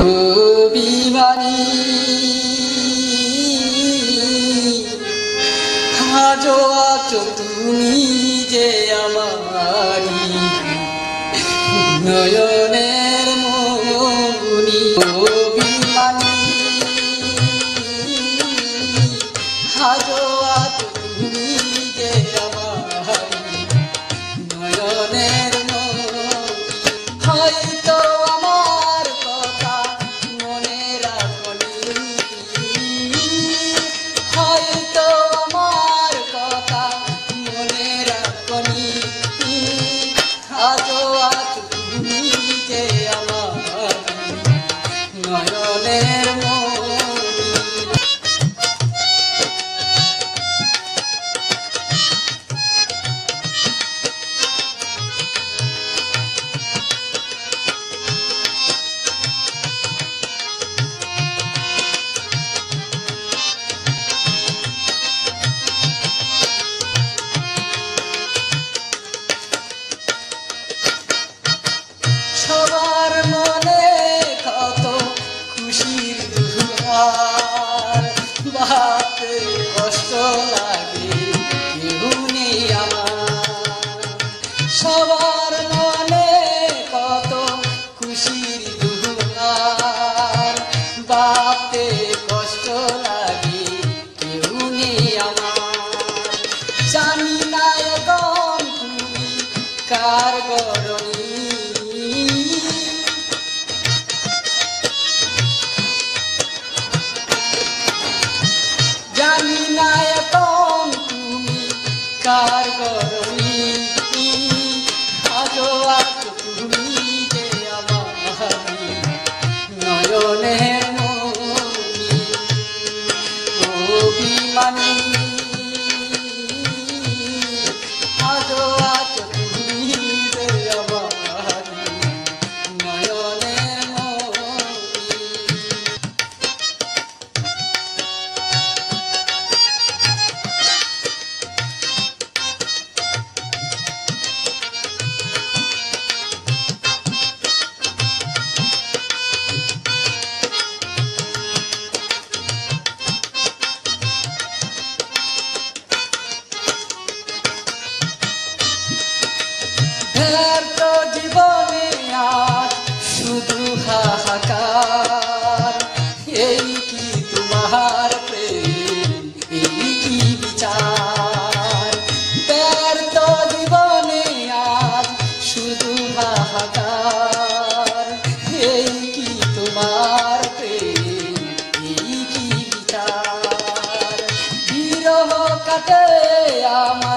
অভিমানী আজও আছো তুমি যে আমারি নয়নের মনি। অভিমানী আজও আছো তুমি যে আমারি নয়নের মনি। হয়তো আমার কথা মনে রাখনি, হয়তো আমার কথা মনে রাখনি। আজও আছো তুমি যে আমার নয়নের মনি। সবার মনে কত খুশির দুয়ার, ভাবতে কষ্ট লাগে কেউ নেই আমার। সবার মনে কত খুশির দুয়ার, ভাবতে কষ্ট লাগে কেউ নেই আমার। জানি না এখন তুমি কার গরণী, জানি না এখন তুমি কার গরণী। আজও আছো তুমি যে আমারি নয়নের মনি। অভিমানী আজও আছো তুমি যে আমারি নয়নের মনি। ব্যর্থ জীবনে আজ শুধু হাহাকার, এই কি তোমার প্রেম, এই কি বিচার। ব্যর্থ জীবনে আজ শুধু হাহাকার, এই কি তোমার প্রেম, এই কি বিচার। বিরহ কাটে আমার